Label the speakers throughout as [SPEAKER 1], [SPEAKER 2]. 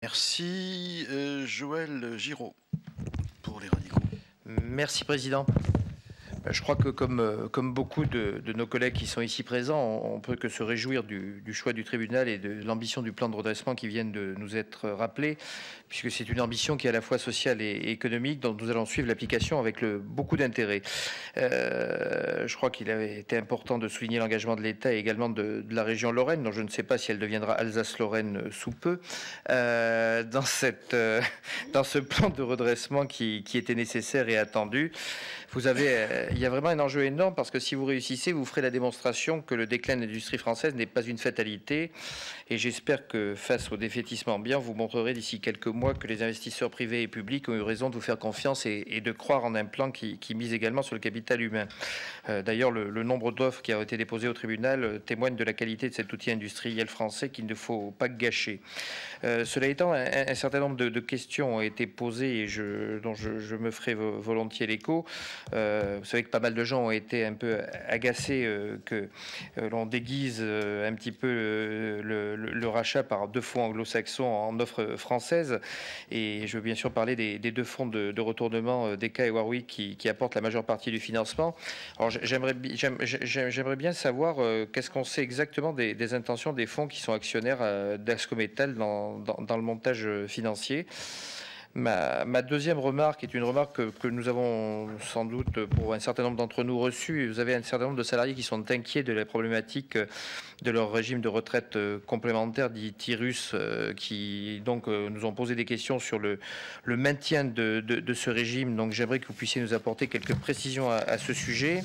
[SPEAKER 1] Merci. Joël Giraud pour les radicaux.
[SPEAKER 2] Merci Président. Je crois que comme beaucoup de nos collègues qui sont ici présents, on peut que se réjouir du choix du tribunal et de l'ambition du plan de redressement qui viennent de nous être rappelés, puisque c'est une ambition qui est à la fois sociale et économique, dont nous allons suivre l'application avec beaucoup d'intérêt. Je crois qu'il avait été important de souligner l'engagement de l'État et également de la région Lorraine, dont je ne sais pas si elle deviendra Alsace-Lorraine sous peu, dans ce plan de redressement qui était nécessaire et attendu. Il y a vraiment un enjeu énorme parce que si vous réussissez, vous ferez la démonstration que le déclin de l'industrie française n'est pas une fatalité. Et j'espère que face au défaitisme ambiant, vous montrerez d'ici quelques mois que les investisseurs privés et publics ont eu raison de vous faire confiance et de croire en un plan qui mise également sur le capital humain. D'ailleurs, le nombre d'offres qui ont été déposées au tribunal témoigne de la qualité de cet outil industriel français qu'il ne faut pas gâcher. Cela étant, un certain nombre de questions ont été posées et dont je me ferai volontiers l'écho. Vous savez que pas mal de gens ont été un peu agacés que l'on déguise un petit peu le rachat par deux fonds anglo-saxons en offre française. Et je veux bien sûr parler des deux fonds de retournement DECA et Warwick qui apportent la majeure partie du financement. Alors j'aimerais bien savoir qu'est-ce qu'on sait exactement des intentions des fonds qui sont actionnaires d'Ascométal dans le montage financier. Ma deuxième remarque est une remarque que nous avons sans doute pour un certain nombre d'entre nous reçue. Vous avez un certain nombre de salariés qui sont inquiets de la problématique de leur régime de retraite complémentaire dit TIRUS, qui donc nous ont posé des questions sur le maintien de ce régime. Donc j'aimerais que vous puissiez nous apporter quelques précisions à ce sujet.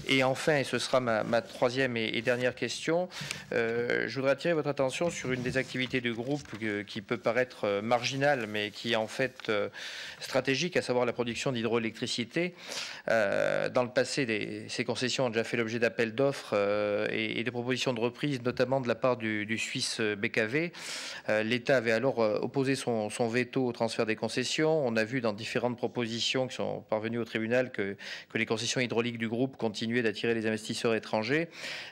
[SPEAKER 2] Et enfin, et ce sera ma troisième et dernière question, je voudrais attirer votre attention sur une des activités du groupe qui peut paraître marginale, mais qui est en fait stratégique, à savoir la production d'hydroélectricité. Dans le passé, ces concessions ont déjà fait l'objet d'appels d'offres et de propositions de reprise, notamment de la part du Suisse BKV. L'État avait alors opposé son veto au transfert des concessions. On a vu dans différentes propositions qui sont parvenues au tribunal que les concessions hydrauliques du groupe continuaient d'attirer les investisseurs étrangers.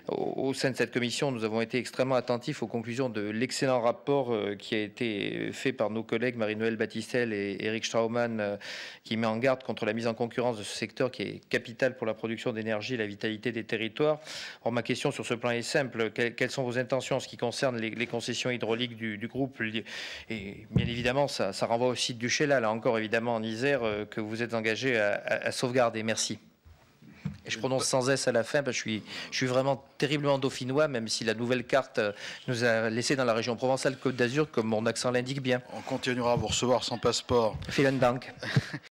[SPEAKER 2] Au sein de cette commission, nous avons été extrêmement attentifs aux conclusions de l'excellent rapport qui a été fait par nos collègues Marie-Noëlle Battistel et Eric Straumann, qui met en garde contre la mise en concurrence de ce secteur qui est capital pour la production d'énergie et la vitalité des territoires. Or, ma question sur ce plan est simple. Quelles sont vos intentions en ce qui concerne les concessions hydrauliques du groupe? Et bien évidemment, ça renvoie au site du Sheila, là encore évidemment en Isère, que vous êtes engagé à sauvegarder. Merci. Et je prononce sans S à la fin, parce que je suis vraiment terriblement dauphinois, même si la nouvelle carte nous a laissé dans la région Provençale-Côte d'Azur, comme mon accent l'indique bien.
[SPEAKER 1] On continuera à vous recevoir sans passeport.
[SPEAKER 2] Vielen Dank.